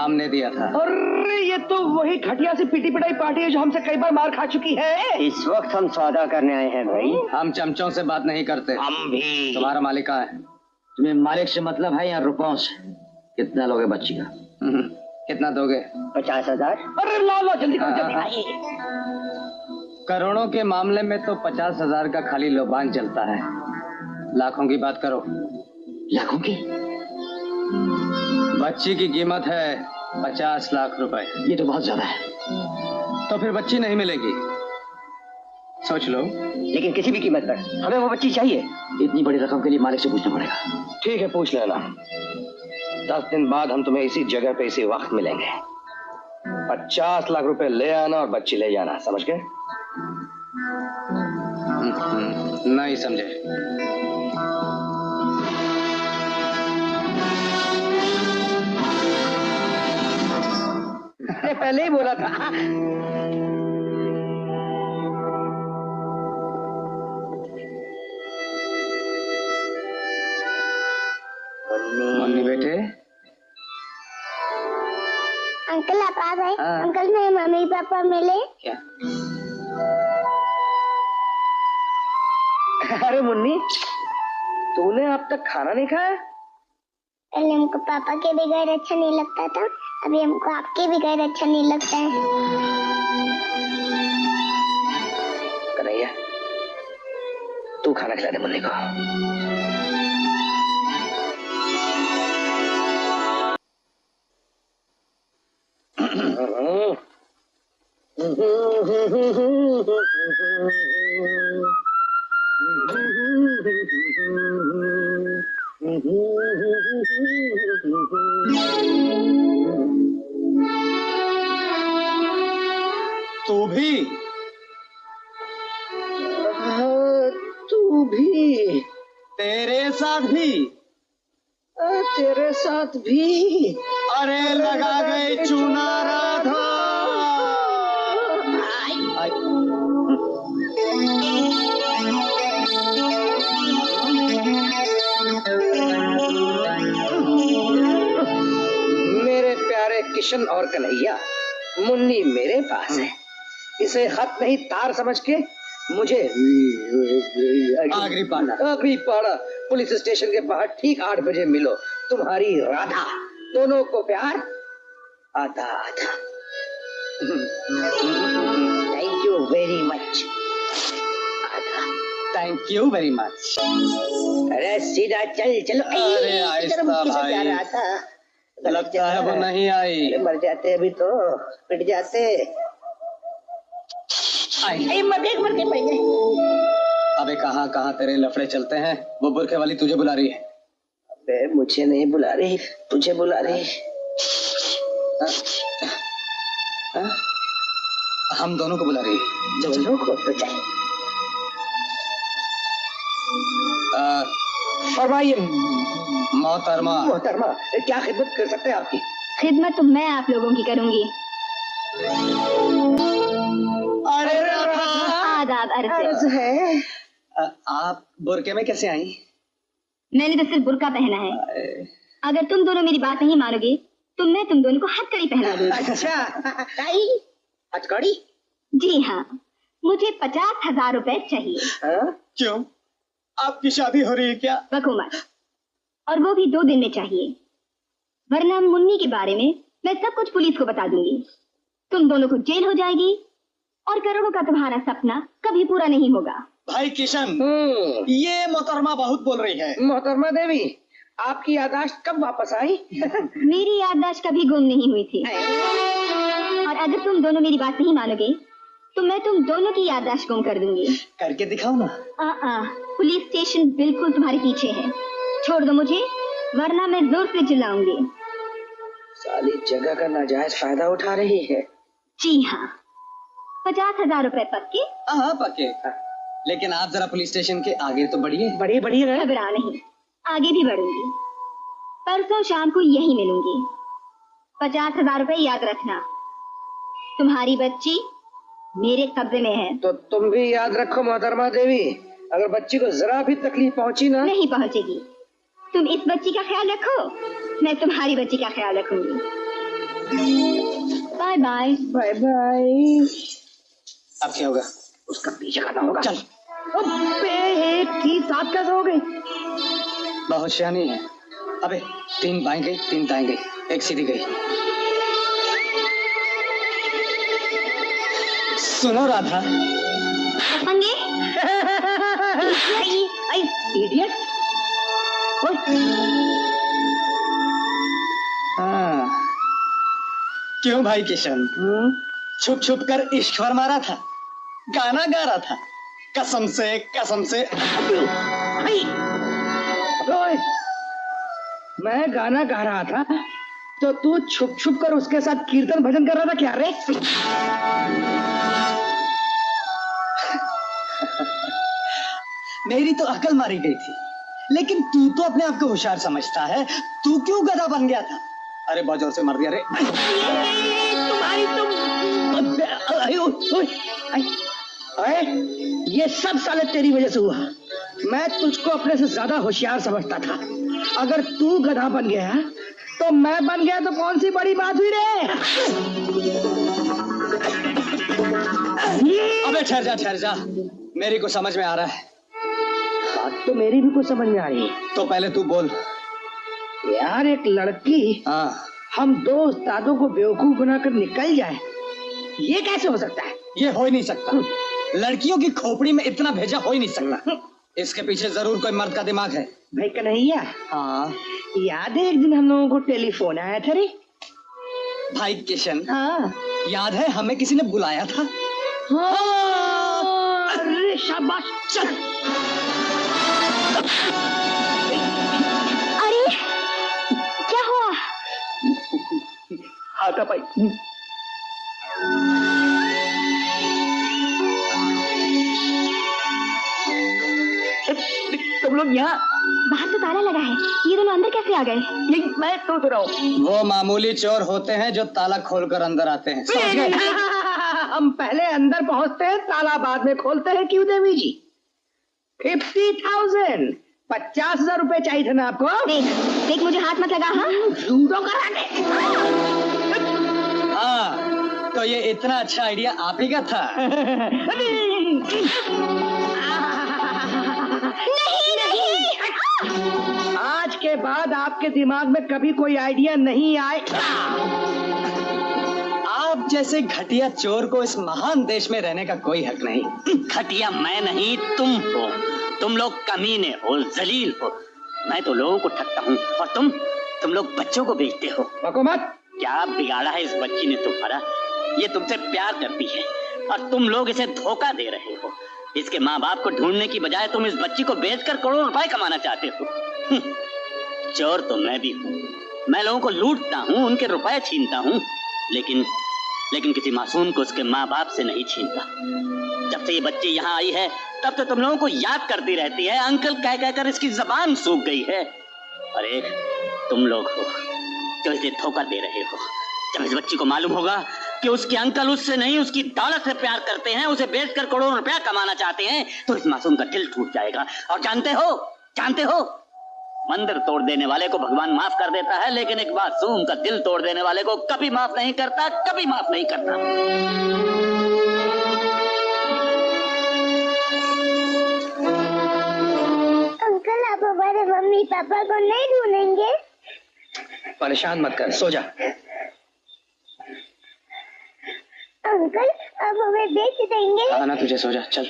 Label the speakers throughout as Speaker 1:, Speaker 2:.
Speaker 1: हमने दिया था।
Speaker 2: अरे ये तो वही घटिया सी पीटी पिटाई पार्टी है जो हमसे कई बार मार खा चुकी है।
Speaker 3: इस वक्त हम सौदा करने आए हैं भाई।
Speaker 1: हम चमचों से बात नहीं करते।
Speaker 3: हम भी।
Speaker 1: तुम्हारा मालिक कहाँ है?
Speaker 4: तुम्हें मालिक से मतलब है या रुपयों से? कितना लोगे बच्ची का?
Speaker 1: कितना दोगे?
Speaker 3: 50,000।
Speaker 2: अरे ला लो जल्दी करो जल्दी।
Speaker 1: करोड़ों के मामले में तो 50,000 का खाली लोबान चलता है। लाखों की बात करो।
Speaker 4: लाखों की?
Speaker 1: बच्ची की कीमत है 50 लाख रुपए।
Speaker 4: ये तो बहुत ज्यादा है।
Speaker 1: तो फिर बच्ची नहीं मिलेगी। सोच लो।
Speaker 3: लेकिन किसी भी कीमत पर हमें वो बच्ची चाहिए।
Speaker 4: इतनी बड़ी रकम के लिए मालिक से पूछना पड़ेगा।
Speaker 2: ठीक है पूछ लेना। 10 दिन बाद हम तुम्हें इसी जगह पे इसी वक्त मिलेंगे। 50 लाख रुपए ले आना और बच्ची ले जाना, समझ गए?
Speaker 1: नहीं समझे।
Speaker 2: पहले ही बोला था।
Speaker 1: मुन्नी बेटे।
Speaker 5: अंकल आप आ गए? अंकल मेरे मम्मी पापा मिले
Speaker 1: क्या?
Speaker 2: अरे मुन्नी तूने अब तक खाना नहीं खाया?
Speaker 5: पहले हमको पापा के बगैर अच्छा नहीं लगता था, अभी हमको आपके बगैर अच्छा नहीं लगता है।
Speaker 2: कन्हैया तू खाना खिला दे मुन्नी को।
Speaker 1: तू भी?
Speaker 2: तू भी?
Speaker 1: तेरे साथ भी?
Speaker 2: तेरे साथ भी?
Speaker 1: अरे लगा गए चूना राधा।
Speaker 2: मेरे प्यारे किशन और कन्हैया, मुन्नी मेरे पास है। इसे खत नहीं तार समझ के मुझे आगरीपाड़ा पुलिस स्टेशन के बाहर ठीक 8 बजे मिलो। तुम्हारी राधा, दोनों को प्यार आधा आधा। Thank you very much.
Speaker 1: Thank you very much.
Speaker 3: अरे सीधा चल चलो।
Speaker 1: अरे आहिस्ता भाई। लगता है वो नहीं आई।
Speaker 3: मर जाते अभी तो, पिट जाते।
Speaker 1: अबे कहाँ कहाँ तेरे लफड़े चलते हैं। वो बुरखे वाली तुझे बुला रही है।
Speaker 3: अबे मुझे नहीं बुला रही, तुझे बुला रही।
Speaker 1: हम दोनों को बुला रही है।
Speaker 3: दोनों को तो चाहिए।
Speaker 2: फरमाइए।
Speaker 1: मोहतरमा।
Speaker 2: मोहतरमा क्या खिदमत कर सकते हैं आपकी?
Speaker 5: खिदमत तो मैं आप लोगों की करूंगी।
Speaker 1: अरे
Speaker 5: आदाब अर्ज़
Speaker 2: है।
Speaker 1: आप बुरके में कैसे आई?
Speaker 5: मैंने तो सिर्फ बुर्का पहना है। अगर तुम दोनों मेरी बात नहीं मानोगे तो मैं तुम दोनों को हथकड़ी पहना दूंगी।
Speaker 2: अच्छा हथकड़ी?
Speaker 5: जी हाँ, मुझे 50,000 रुपए चाहिए।
Speaker 1: क्यों? आपकी शादी हो रही है क्या?
Speaker 5: बकुमत, और वो भी 2 दिन में चाहिए, वरना मुन्नी के बारे में मैं सब कुछ पुलिस को बता दूंगी। तुम दोनों को जेल हो जाएगी और करोड़ों का तुम्हारा सपना कभी पूरा नहीं होगा।
Speaker 1: भाई किशन, ये मोहतरमा बहुत बोल रही है।
Speaker 2: मोहतरमा देवी, आपकी याददाश्त कब वापस आई?
Speaker 5: मेरी याददाश्त कभी गुम नहीं हुई थी। और अगर तुम दोनों मेरी बात नहीं मानोगे तो मैं तुम दोनों की याददाश्त गुम कर दूंगी।
Speaker 1: करके दिखाओ ना।
Speaker 5: पुलिस स्टेशन बिल्कुल तुम्हारे पीछे है, छोड़ दो मुझे वरना मैं जोर से चिल्लाऊंगी।
Speaker 2: साली जगह का नाजायज फायदा उठा रही है।
Speaker 5: जी हाँ, 50,000 रुपए पक्के?
Speaker 1: हाँ पक्के। लेकिन आप जरा पुलिस स्टेशन के आगे तो बढ़िए।
Speaker 2: बढ़िए
Speaker 5: घबरा नहीं, आगे भी बढ़ूंगी। परसों शाम को यही मिलूंगी। 50,000 रुपए याद रखना। तुम्हारी बच्ची मेरे कब्जे में है।
Speaker 2: तो तुम भी याद रखो मोहतरमा देवी, अगर बच्ची को जरा भी तकलीफ पहुंची ना।
Speaker 5: नहीं पहुंचेगी। तुम इस बच्ची का ख्याल रखो, मैं तुम्हारी बच्ची का ख्याल रखूंगी। Bye bye.
Speaker 3: Bye bye.
Speaker 1: अब क्या होगा?
Speaker 3: उसका पीछे करना होगा।
Speaker 1: चल।
Speaker 3: अबे एक थी साथ कैसे हो गई?
Speaker 1: बहुत सियानी है। अबे 3 बाएं गई 3 दाएं गई, एक सीधी गई। सुनो राधा,
Speaker 5: पंगे।
Speaker 3: इडियट।
Speaker 1: हाँ। क्यों भाई किशन? छुप छुप कर इश्क फरमारा था, गाना गा रहा था, कसम से कसम से।
Speaker 3: ओए, मैं गाना गा रहा था तो तू छुप छुप कर उसके साथ कीर्तन भजन कर रहा था क्या रे?
Speaker 1: मेरी तो अकल मारी गई थी, लेकिन तू तो अपने आप को होशियार समझता है। तू क्यों गधा बन गया था? अरे बहुत जोर से मार दिया रे।
Speaker 3: तुम्हारी ये सब साले तेरी वजह से हुआ। मैं तुझको अपने से ज्यादा होशियार समझता था। अगर तू गधा बन गया तो मैं बन गया तो कौन सी बड़ी बात हुई रे?
Speaker 1: अबे ठहर जा, मेरी को समझ में आ रहा है।
Speaker 3: बात तो मेरी भी कुछ समझ में आ रही है।
Speaker 1: तो पहले तू बोल।
Speaker 3: यार एक लड़की
Speaker 1: हाँ,
Speaker 3: हम 2 उस्तादों को बेवकूफ बनाकर निकल जाए, ये कैसे हो सकता है?
Speaker 1: ये हो ही नहीं सकता। लड़कियों की खोपड़ी में इतना भेजा हो ही नहीं सकता। इसके पीछे जरूर कोई मर्द का दिमाग है।
Speaker 3: भाई कन्हैया,
Speaker 1: हाँ
Speaker 3: याद है एक दिन हम लोगों को टेलीफोन आया था रे?
Speaker 1: भाई किशन,
Speaker 3: हाँ
Speaker 1: याद है हमें किसी ने बुलाया था?
Speaker 3: हाँ। अरे शाबाश, चल।
Speaker 5: अरे क्या हुआ?
Speaker 3: हाथा भाई। तुम लोग यहाँ?
Speaker 5: बाहर तो ताला लगा है, ये दोनों अंदर कैसे आ गए?
Speaker 3: यही मैं सोच रहा हूँ।
Speaker 1: वो मामूली चोर होते हैं जो ताला खोलकर अंदर आते हैं, समझ गए?
Speaker 3: हम पहले अंदर पहुँचते हैं, ताला बाद में खोलते हैं। क्यों देवी जी? 50,000 50,000 रुपए चाहिए थे ना आपको?
Speaker 5: देख मुझे हाथ मत लगा। हाँ
Speaker 3: लूडो करा दे।
Speaker 1: हाँ, तो ये इतना अच्छा आइडिया आप ही का था।
Speaker 3: आज के बाद आपके दिमाग में कभी कोई आइडिया नहीं आएगा।
Speaker 1: आप जैसे घटिया चोर को इस महान देश में रहने का कोई हक नहीं।
Speaker 4: घटिया मैं नहीं, तुम हो। तुम लोग कमीने हो, जलील हो। मैं तो लोगों को ठगता हूँ और तुम लोग बच्चों को बेचते हो।
Speaker 3: बको मत।
Speaker 4: क्या बिगाड़ा है इस बच्ची ने तुम्हारा? ये तुमसे प्यार करती है और तुम लोग इसे धोखा दे रहे हो। इसके माँ बाप को ढूंढने की बजाय तुम इस बच्ची को बेचकर करोड़ों रुपए कमाना चाहते हो। चोर तो मैं भी हूँ। मैं लोगों को लूटता हूँ, उनके रुपए छीनता हूँ, लेकिन किसी मासूम को उसके माँ बाप से नहीं छीनता। जब से ये बच्ची यहाँ आई है तब तो तुम लोगों को याद करती रहती है। अंकल कह कहकर इसकी जबान सूख गई है। अरे तुम लोग हो जो इसे धोखा दे रहे हो। जब इस बच्ची को मालूम होगा कि उसके अंकल उससे नहीं उसकी दौलत से प्यार करते हैं, उसे बेचकर करोड़ों रुपया कमाना चाहते हैं, तो इस मासूम का दिल टूट जाएगा। और जानते हो मंदिर तोड़ देने वाले को भगवान माफ कर देता है, लेकिन एक मासूम का दिल तोड़ देने वाले को कभी माफ नहीं करता, कभी माफ नहीं करता।
Speaker 6: अंकल आप हमारे मम्मी पापा को नहीं ढूंढेंगे?
Speaker 2: परेशान मत कर, सो जा।
Speaker 6: अंकल आप हमें बेच देंगे?
Speaker 1: कहा ना तुझे, सो जा, चल।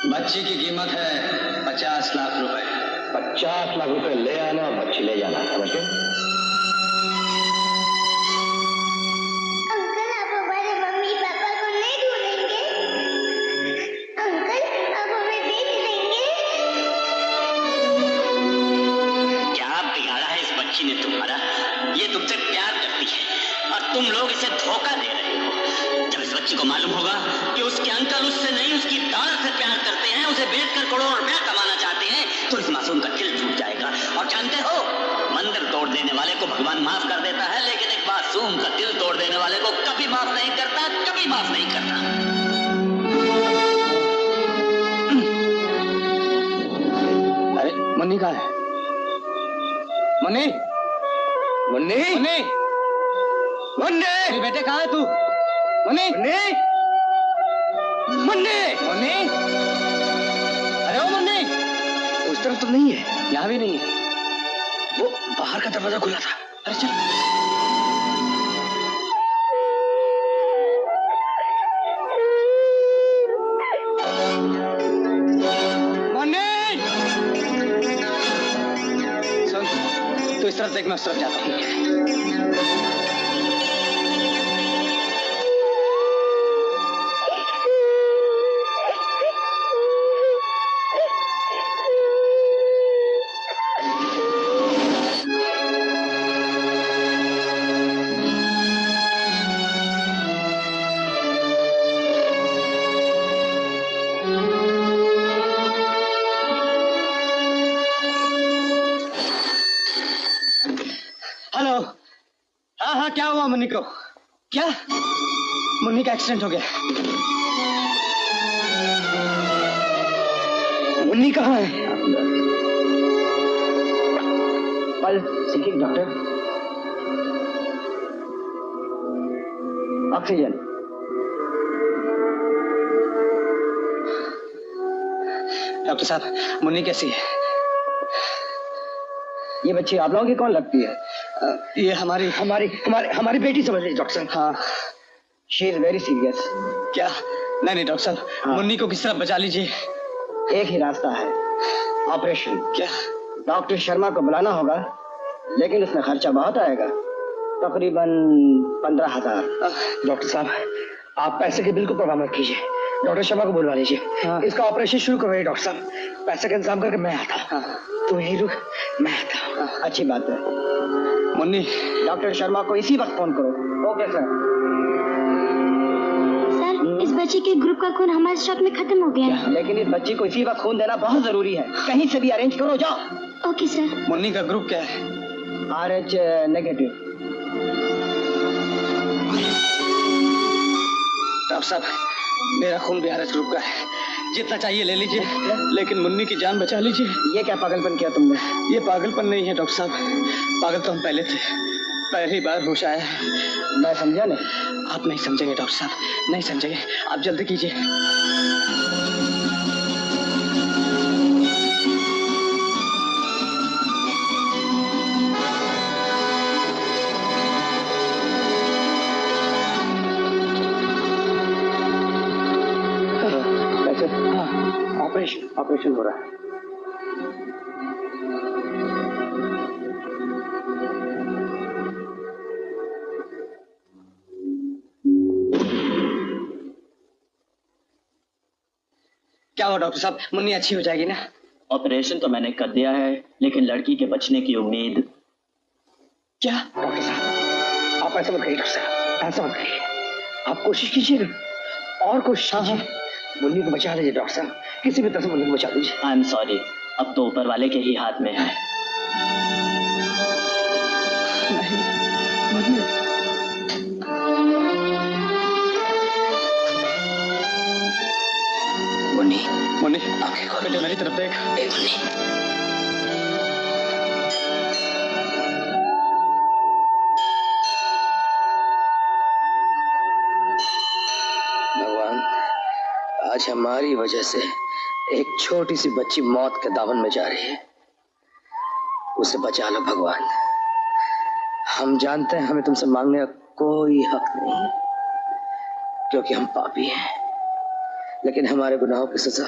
Speaker 1: बच्ची की कीमत है 50 लाख रुपए।
Speaker 2: 50 लाख रुपए ले आना और बच्ची ले जाना, समझ गए?
Speaker 6: अंकल आप हमारे मम्मी पापा को नहीं ढूंढेंगे? अंकल आप हमें बेच देंगे?
Speaker 4: क्या बिगाड़ा है इस बच्ची ने तुम्हारा? ये तुमसे प्यार करती है और तुम लोग इसे धोखा दे रहे हो। जब इस बच्ची को मालूम होगा कि उसके अंकल उससे नहीं उसकी दौलत से प्यार करते हैं, उसे बेचकर करोड़ों रुपया कमाना चाहते हैं, तो इस मासूम का दिल टूट जाएगा। और जानते हो मंदिर तोड़ देने वाले को भगवान माफ कर देता है, लेकिन एक मासूम का दिल तोड़ देने वाले को कभी माफ नहीं करता, कभी माफ नहीं करता।
Speaker 1: अरे मुन्नी कहाँ है? मुन्नी,
Speaker 2: मुन्नी,
Speaker 1: मुन्नी,
Speaker 2: मुन्नी,
Speaker 1: मेरे बेटे कहाँ है तू? मुन्नी,
Speaker 2: मुन्नी, मुन्नी,
Speaker 1: मुन्नी, अरे ओ मुन्नी,
Speaker 3: उस तरफ तो नहीं है।
Speaker 1: यहाँ भी नहीं है।
Speaker 3: वो बाहर का दरवाजा खुला था।
Speaker 1: अरे चल। मुन्नी, सुन, तू इस तरफ देख, मैं उस तरफ जाता हूँ। हेलो, हाँ हाँ, क्या हुआ मुन्नी को? क्या? मुन्नी का एक्सीडेंट हो गया।
Speaker 3: मुन्नी कहाँ है? Seeking doctor. ऑक्सीजन।
Speaker 1: डॉक्टर साहब, मुन्नी कैसी है?
Speaker 3: ये बच्ची आप लोगों की कौन लगती है?
Speaker 1: ये हमारी
Speaker 3: हमारी बेटी समझ लीजिए डॉक्टर साहब।
Speaker 1: हाँ।
Speaker 3: She is very serious.
Speaker 1: क्या? नहीं नहीं डॉक्टर साहब,
Speaker 3: हाँ।
Speaker 1: मुन्नी को किस तरह बचा लीजिए।
Speaker 3: एक ही रास्ता है, ऑपरेशन।
Speaker 1: क्या?
Speaker 3: डॉक्टर शर्मा को बुलाना होगा, लेकिन इसमें खर्चा बहुत आएगा, तकरीबन 15,000। डॉक्टर साहब, आप पैसे की बिल्कुल परवाह मत कीजिए, डॉक्टर शर्मा को बुलवा लीजिए।
Speaker 1: हाँ।
Speaker 3: इसका ऑपरेशन शुरू करो डॉक्टर साहब। पैसे का इंतजाम करके मैं आता हूँ। तुम यहीं रुक, मैं आता हूँ। अच्छी बात है।
Speaker 1: मुन्नी,
Speaker 3: डॉक्टर शर्मा को इसी वक्त फोन करो। Okay sir.
Speaker 5: सर, इस बच्चे के ग्रुप का खून हमारे स्टॉक में खत्म हो गया है।
Speaker 3: लेकिन इस बच्ची को इसी वक्त खून देना बहुत जरूरी है। कहीं से भी अरेंज करो, जाओ।
Speaker 5: Okay sir.
Speaker 1: मुन्नी का ग्रुप क्या है?
Speaker 3: RH negative.
Speaker 1: डॉक्टर साहब, मेरा खून भी RH ग्रुप का है, जितना चाहिए ले लीजिए, लेकिन मुन्नी की जान बचा लीजिए।
Speaker 3: ये क्या पागलपन किया तुमने?
Speaker 1: ये पागलपन नहीं है डॉक्टर साहब, पागल तो हम पहले थे, पहली बार होश आया है।
Speaker 3: मैं समझा नहीं।
Speaker 1: आप नहीं समझेंगे डॉक्टर साहब, नहीं समझेंगे, आप जल्दी कीजिए।
Speaker 3: ऑपरेशन हो रहा है।
Speaker 1: क्या हुआ डॉक्टर साहब, मुन्नी अच्छी हो जाएगी ना?
Speaker 4: ऑपरेशन तो मैंने कर दिया है, लेकिन लड़की के बचने की उम्मीद।
Speaker 1: क्या?
Speaker 3: डॉक्टर साहब, आप ऐसा मत करिए। डॉक्टर साहब, ऐसा मत करिए। आप कोशिश कीजिए और कोशिश कीजिए। मुन्नी को बचा लीजिए डॉक्टर साहब, किसी भी तरह से मुन्नी को बचा लीजिए।
Speaker 4: आई एम सॉरी, अब तो ऊपर वाले के ही हाथ में है।
Speaker 1: मुन्नी, मुन्नी, बेटे मेरी तरफ देख।
Speaker 2: भगवान, आज हमारी वजह से एक छोटी सी बच्ची मौत के दामन में जा रही है, उसे बचा लो भगवान। हम जानते हैं हमें तुमसे मांगने का कोई हक नहीं है, क्योंकि हम पापी हैं, लेकिन हमारे गुनाहों की सजा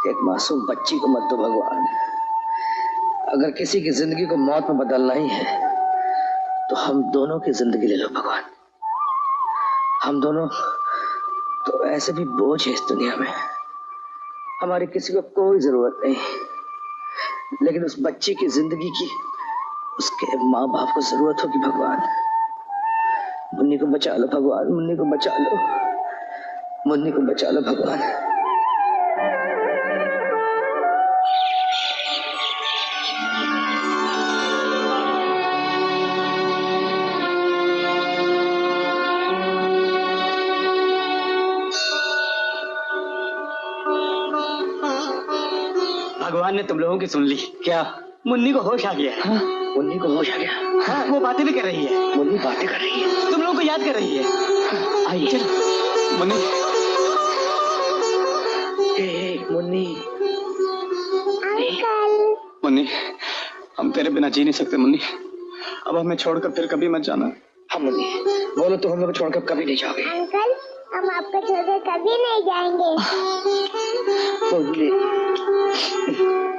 Speaker 2: एक मासूम बच्ची को मत दो भगवान। अगर किसी की जिंदगी को मौत में बदलना ही है तो हम दोनों की जिंदगी ले लो भगवान। हम दोनों तो ऐसे भी बोझ है इस दुनिया में, हमारी किसी को कोई जरूरत नहीं, लेकिन उस बच्ची की जिंदगी की उसके माँ बाप को जरूरत होगी भगवान। मुन्नी को बचा लो भगवान, मुन्नी को बचा लो, मुन्नी को बचा लो भगवान।
Speaker 1: भगवान ने तुम लोगों की सुन ली। क्या? मुन्नी को होश आ गया।
Speaker 2: हाँ? मुन्नी को होश आ गया।
Speaker 1: हाँ, वो बातें भी कर रही है।
Speaker 2: मुन्नी बातें कर रही है,
Speaker 1: तुम लोगों को याद कर रही है।
Speaker 2: आइए।
Speaker 1: चलो मुन्नी।
Speaker 2: मुन्नी।
Speaker 6: अंकल
Speaker 1: मुन्नी, हम तेरे बिना जी नहीं सकते मुन्नी। अब हमें छोड़कर फिर कभी मत जाना।
Speaker 2: हाँ मुन्नी, बोलो तो हम लोग छोड़कर कभी नहीं जाओगे।
Speaker 6: अंकल हम आपको छोड़कर कभी नहीं जाएंगे।
Speaker 2: मुन्नी।